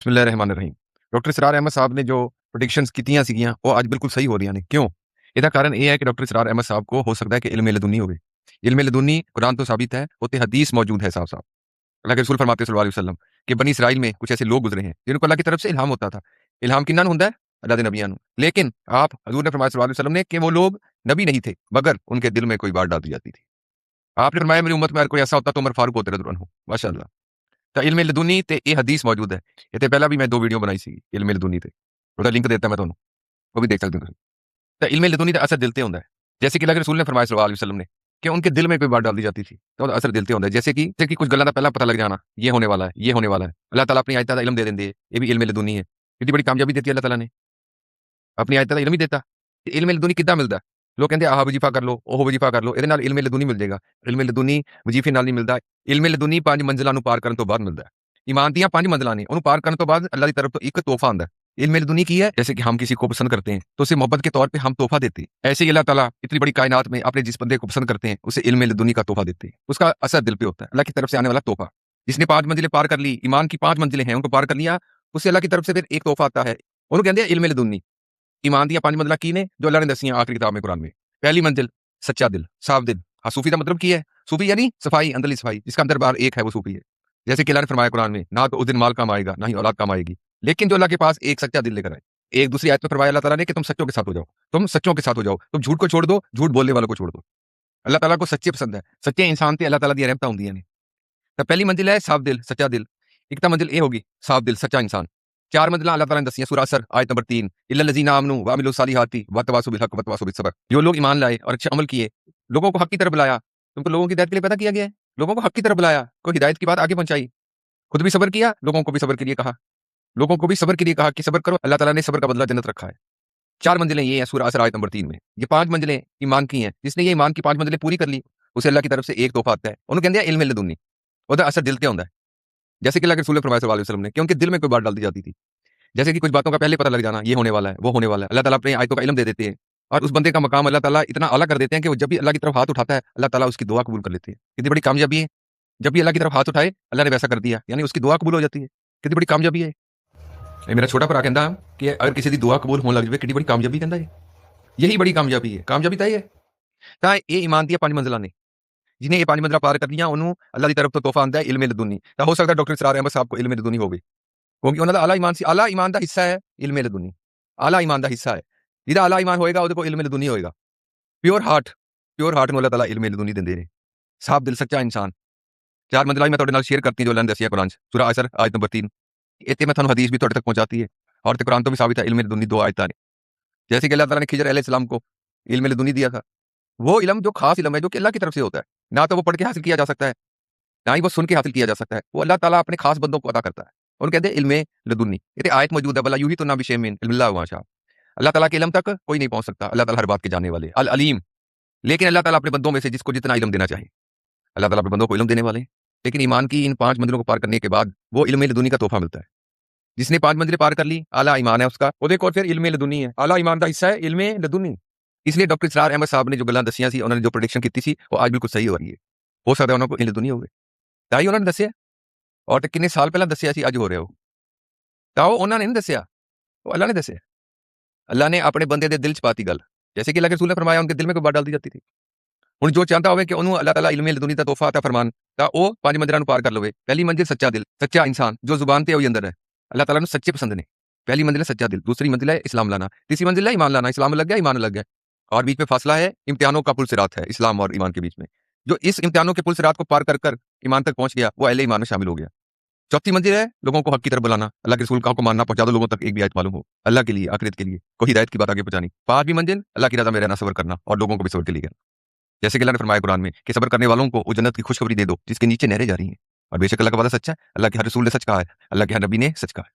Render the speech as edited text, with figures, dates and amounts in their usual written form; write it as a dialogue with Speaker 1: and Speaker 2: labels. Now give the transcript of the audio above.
Speaker 1: बिस्मिल्लाहिर्रहमानिर्रहीम। डॉक्टर इसरार अहमद साहब ने जो प्रेडिक्शंस कीतियां सीगियां वो आज बिल्कुल सही हो रही ने। क्यों? ਇਹਦਾ ਕਾਰਨ ਇਹ ਹੈ कि डॉक्टर इसरार अहमद साहब को हो सकता है कि इल्म लदुनी होवे। इल्म लदुनी कुरान तो साबित है, होते हदीस मौजूद है साफ-साफ। अल्लाह के रसूल फरमाते सल्लल्लाहु अलैहि वसल्लम कि बनी इसराइल में कुछ ऐसे लोग गुजरे हैं जिनको अल्लाह की तरफ से इल्हाम होता था। इल्हाम किन्ना हुंदा है? अल्लाह दे नबियां नु। लेकिन आप हजूर ने फरमाया सल्लल्लाहु अलैहि वसल्लम ने कि वो लोग नबी नहीं थे, मगर उनके दिल में कोई बात डाल दी जाती थी। आपने फरमाया मेरी उम्मत में अगर कोई ऐसा होता तो उमर फारूक होते रज़ियल्लाहु अन्हु। माशाअल्लाह। ਤਾਂ ਇਲਮ ਲਦੁਨੀ ਤੇ ਇਹ ਹਦੀਸ ਮੌਜੂਦ ਹੈ। ਇਹ ਤੇ ਪਹਿਲਾਂ ਵੀ ਮੈਂ 2 ਵੀਡੀਓ ਬਣਾਈ ਸੀ ਇਲਮ ਲਦੁਨੀ ਤੇ। ਉਹਦਾ ਲਿੰਕ ਦੇਤਾ मैं ਤੁਹਾਨੂੰ, वो भी देख सकते हो तुम। तो इल्म लदुनी का असर दिल पे होता है। जैसे कि अल्लाह के रसूल ने फरमाया सल्लल्लाहु अलैहि वसल्लम ने कि उनके दिल में कोई बात डाल दी जाती थी तो ਉਹਦਾ असर दिल पे होता है। जैसे कि कुछ गल्लां ਦਾ ਪਹਿਲਾਂ पता लग जाना, ये होने वाला है, ये होने वाला है। अल्लाह ताला अपनी आयतां ਦਾ इल्म दे ਦਿੰਦੇ ਹੈ, ये भी इल्म लदुनी है। कितनी बड़ी कामयाबी देती है अल्लाह ताला ने, अपनी आयतां ਦਾ इल्म ही देता। इल्म लदुनी ਕਿੱਦਾਂ ਮਿਲਦਾ? ਲੋਕ ਕਹਿੰਦੇ ਆਹ ਵਜ਼ੀਫਾ ਕਰ ਲਓ, ਉਹ ਵਜ਼ੀਫਾ ਕਰ ਲਓ, ਇਹਦੇ ਨਾਲ ਇਲਮ ਲਦੁਨੀ ਮਿਲ ਜਾਏਗਾ। ਇਲਮ ਲਦੁਨੀ ਵਜ਼ੀਫੇ ਨਾਲ ਨਹੀਂ ਮਿਲਦਾ। ਇਲਮ ਲਦੁਨੀ 5 ਮੰਜ਼ਿਲਾਂ ਨੂੰ ਪਾਰ ਕਰਨ ਤੋਂ ਬਾਅਦ ਮਿਲਦਾ ਹੈ। ईमान ਦੀਆਂ 5 मंजिलां ने, ਉਹਨੂੰ पार करने तो बाद अल्लाह की तरफ तो एक तोहफा आता है। इल्म लदुनी की है, जैसे कि हम किसी को पसंद करते हैं तो उसे मोहब्बत के तौर पे हम तोहफा देते हैं। ऐसे ही अल्लाह ताला इतनी बड़ी कायनात में अपने जिस बंदे को पसंद करते हैं उसे इल्म लदुनी का तोहफा देते हैं। उसका असर दिल पे होता है, अल्लाह की तरफ से आने वाला तोहफा। जिसने 5 मंजिलें पार कर ली, ईमान की 5 मंजिलें हैं उनको पार कर लिया, उससे अल्लाह की तरफ से फिर एक तोहफा आता है, ਉਹਨੂੰ ਕਹਿੰਦੇ ਆ इल्म लदुनी। ईमान ਦੀਆਂ 5 मंजिलां की ने जो अल्लाह ने दसियां आखिरी किताब में कुरान में। पहली मंजिल सच्चा दिल, साफ दिल। हाँ, सूफी का मतलब की है? सूफी यानी सफाई, अंदरली सफाई, जिसका अंदर बार एक है वो सूफी है। जैसे कि अल्लाह ने फरमाया कुरान में, ना तो उस दिन माल काम आएगा, ना ही औलाद काम आएगी, लेकिन जो अल्लाह के पास एक सच्चा दिल लेकर आए। एक दूसरी आयत में फरमाया अल्लाह ताला ने कि तुम सच्चों के साथ हो जाओ, तुम सच्चों के साथ हो जाओ, तुम झूठ को छोड़ दो, झूठ बोलने वालों को छोड़ दो। अल्लाह ताला को सच्चे पसंद है, सच्चे इंसान ते अल्लाह ताला दी रहमतां हुंदियां ने। तो पहली मंजिल है साफ दिल, सच्चा दिल। एक तो मंजिल ये होगी साफ दिल, सच्चा इंसान। 4 मंजिलां अल्लाह ताला ने दसियां सूरह असर आयत नंबर 3, इल्लल लज़ीना आमनू व अमिलुस सालिहाति व तवासौ बिल हक़ व तवासौ बिस सब्र। जो लोग ईमान लाए और अच्छे अमल किए, लोगों को हक की तरफ बुलाया। तुमको लोगों की हिदायत के लिए पैदा किया गया है, लोगों को हक की तरफ बुलाया, कोई हिदायत की बात आगे पहुंचाई, खुद भी सब्र किया, लोगों को भी सब्र के लिए कहा, लोगों को भी सब्र के लिए कहा कि सब्र करो, अल्लाह ताला ने सब्र का बदला जन्नत रखा है। 4 मंजिलें ये हैं सूरह असर आयत नंबर 3 में। ये 5 मंजिलें ईमान की हैं। जिसने ये ईमान की 5 मंजिलें पूरी कर ली, उसे अल्लाह की तरफ से एक तोहफा आता है, ਉਹਨੂੰ ਕਹਿੰਦੇ ਆ इल्म लदुनी। ਉਹਦਾ असर दिल पे होता है। जैसे कि अल्लाह के रसूल ने फरमाया सल्लल्लाहु अलैहि वसल्लम ने कि उनके दिल में कोई बात डाल दी जाती थी। जैसे कि कुछ बातों का पहले पता लग जाना, ये होने वाला है, वो होने वाला है। अल्लाह ताला अपनी आयतों का इल्म दे देते हैं और उस बंदे का मकाम अल्लाह ताला इतना आला कर देते हैं कि वो जब भी अल्लाह की तरफ हाथ उठाता है, अल्लाह ताला उसकी दुआ कबूल कर लेते हैं। कितनी बड़ी कामयाबी है। जब भी अल्लाह की तरफ हाथ उठाए, अल्लाह ने वैसा कर दिया, यानी उसकी दुआ कबूल हो जाती है। कितनी बड़ी कामयाबी है। ਇਹ ਮੇਰਾ ਛੋਟਾ ਭਰਾ ਕਹਿੰਦਾ ਕਿ ਅਗਰ ਕਿਸੇ ਦੀ ਦੁਆ ਕਬੂਲ ਹੋਣ ਲੱਗ ਜਾਵੇ ਕਿੰਨੀ ਬੜੀ ਕਾਮਯਾਬੀ ਕਹਿੰਦਾ ਇਹ। यही बड़ी कामयाबी है। कामयाबी ਤਾਂ ਇਹ ਹੈ। ਤਾਂ ਇਹ ਈਮਾਨ ਦੀਆਂ 5 ਮੰਜ਼ਿਲਾਂ ਨੇ। ਜਿਹਨੇ ਇਹ 5 ਮੰਜ਼ਿਲਾਂ ਪਾਰ ਕਰ ਲੀਆਂ ਉਹਨੂੰ ਅੱਲਾਹ ਦੀ ਤਰਫ ਤੋਂ ਤੋਹਫਾ ਆਉਂਦਾ ਹੈ ਇਲਮ ਲਦੁਨੀ। ਤਾਂ ਹੋ ਸਕਦਾ ਡਾਕਟਰ ਇਸਰਾਰ ਅਹਿਮਦ ਸਾਹਿਬ ਕੋ ਇਲਮ ਲਦੁਨੀ ਹੋਵੇ, ਕਿਉਂਕਿ ਉਹਨਾਂ ਦਾ ਆਲਾ ਈਮਾਨ ਸੀ। ਆਲਾ ਈਮਾਨ ਦਾ ਹਿੱਸਾ ਹੈ ਇਲਮ ਲਦੁਨੀ। ਆਲਾ ਈਮਾਨ ਦਾ ਹਿੱਸਾ ਹੈ। ਜਿਹਦਾ ਆਲਾ ਈਮਾਨ ਹੋਏਗਾ ਉਹਦੇ ਕੋਲ ਇਲਮ ਲਦੁਨੀ ਹੋਏਗਾ। ਪਿਓਰ ਹਾਰਟ ਨੂੰ ਅੱਲਾਹ ਤਾਲਾ ਇਲਮ ਲਦੁਨੀ ਦਿੰਦੇ ਨੇ। ਸਾਫ ਦਿਲ, ਸੱਚਾ ਇਨਸਾਨ। 4 ਮੰਜ਼ਿਲਾਂ ਮੈਂ ਤੁਹਾਡੇ ਨਾਲ ਸ਼ੇਅਰ ਕਰਤੀ ਜੋ ਅੱਲਾਹ ਨੇ ਦੱਸੀਆਂ ਕੁਰਾਨ 'ਚ, ਸੂਰਾ ਅਸਰ ਆਇਤ ਨੰਬਰ 3। ਇੱਥੇ मैं ਤੁਹਾਨੂੰ हदीस भी ਤੁਹਾਡੇ तक पहुंचाती है और कुरान तो भी साबित है इल्म लदुनी 2 आयतां ने। जैसे कि अल्लाह ताला ने खिजर अलैहिस्सलाम को इल्म लदुनी दिया था, वो इल्म जो खास इल्म है जो कि अल्लाह की तरफ से होता है, ना तो वो पढ़ के हासिल किया जा सकता है, ना ही वो सुन के हासिल किया जा सकता है, वो अल्लाह ताला अपने खास बंदों को अता करता है। उन्हें कहते हैं इल्म लदुनी। ये आयत मौजूद है, वला युहीतुना बिशैइन मिन इल्मिल्लाहि मा शाअ। अल्लाह ताला के इल्म तक कोई नहीं पहुंच सकता, अल्लाह ताला हर बात के जानने वाले, अल अलीम। लेकिन अल्लाह ताला अपने बंदों में से जिसको जितना इल्म देना चाहे, अल्लाह ताला अपने बंदों को इल्म देने वाले हैं। लेकिन ईमान की इन 5 मंजिलों को पार करने के बाद वो इल्म लदुनी का तोहफा मिलता है। जिसने 5 मंजिलें पार कर ली, आला ईमान है उसका, ਉਹਦੇ ਕੋਲ ਫਿਰ इल्म लदुनी है। आला ईमान ਦਾ ਹਿੱਸਾ ਹੈ इल्म लदुनी। इसलिए डॉक्टर इसरार अहमद साहब ने जो ਗੱਲਾਂ ਦਸੀਆਂ ਸੀ, ਉਹਨਾਂ ਨੇ ਜੋ ਪ੍ਰੈਡਿਕਸ਼ਨ ਕੀਤੀ ਸੀ, ਉਹ ਅੱਜ ਬਿਲਕੁਲ ਸਹੀ ਹੋ ਰਹੀ ਹੈ। ਹੋ ਸਕਦਾ ਉਹਨਾਂ ਕੋਲ ਇਲਮ ਲਦੁਨੀ ਹੋਵੇ, ਤਾਂ ਹੀ ਉਹਨਾਂ ਨੇ ਦੱਸਿਆ। ਔਰ ਕਿੰਨੇ ਸਾਲ ਪਹਿਲਾਂ ਦੱਸਿਆ ਸੀ, ਅੱਜ ਹੋ ਰਿਹਾ ਉਹ। ਤਾਂ ਉਹ ਉਹਨਾਂ ਨੇ ਨਹੀਂ ਦੱਸਿਆ, ਉਹ ਅੱਲਾਹ ਨੇ ਦੱਸਿਆ। ਅੱਲਾਹ ਨੇ ਆਪਣੇ ਬੰਦੇ ਦੇ ਦਿਲ 'ਚ ਪਾਤੀ ਗੱਲ। जैसे कि अल्लाह के रसूल ने फरमाया उनके दिल में कोई बात डाल दी जाती थी। ਹੁਣ ਜੋ ਚਾਹੁੰਦਾ ਹੋਵੇ ਕਿ ਉਹਨੂੰ ਅੱਲਾਹ ਤਾਲਾ ਇਲਮ ਲਦੁਨੀ ਦਾ ਤੋਹਫਾ ਅਤਾ ਫਰਮਾਨ, ਤਾਂ ਉਹ 5 ਮੰਜ਼ਿਲਾਂ ਨੂੰ ਪਾਰ ਕਰ ਲਵੇ। ਪਹਿਲੀ ਮੰਜ਼ਿਲ ਸੱਚਾ ਦਿਲ, ਸੱਚਾ ਇਨਸਾਨ ਜੋ ਜ਼ੁਬਾਨ ਤੇ ਉਹੀ ਅੰਦਰ है। अल्लाह ताला ਨੂੰ सच्चे पसंद ने। पहली मंजिल है सच्चा दिल, दूसरी मंजिल है इस्लाम लाना, तीसरी मंजिल है ईमान लाना। इस्लाम लग गया, ईमान लग गया, और बीच में फासला है, इम्तिहानों का पुल सिरात है इस्लाम और ईमान के बीच में। जो इस इम्तिहानों के पुल सिरात को पार कर ईमान तक पहुंच गया, वो अहले ईमान में शामिल हो गया। चौथी मंजिल है लोगों को हक की तरफ बुलाना, अल्लाह के रसूल को मानना, पहुंचा दो लोगों तक एक भी आयत मालूम हो, अल्लाह के लिए, आखिरत के लिए कोई हिदायत की बात आगे पहुंचानी। 5वीं मंजिल अल्लाह की रजा में रहना, सब्र करना और लोगों को भी सब्र के लिए कहना। जैसे कि अल्लाह ने फरमाया कुरान में कि सब्र करने वालों को वो जन्नत की खुशखबरी दे दो जिसके नीचे नहरें जा रही हैं। और बेशक अल्लाह का वादा सच्चा है, अल्लाह के हर रसूल ने सच कहा है, अल्लाह के हर नबी ने सच कहा है।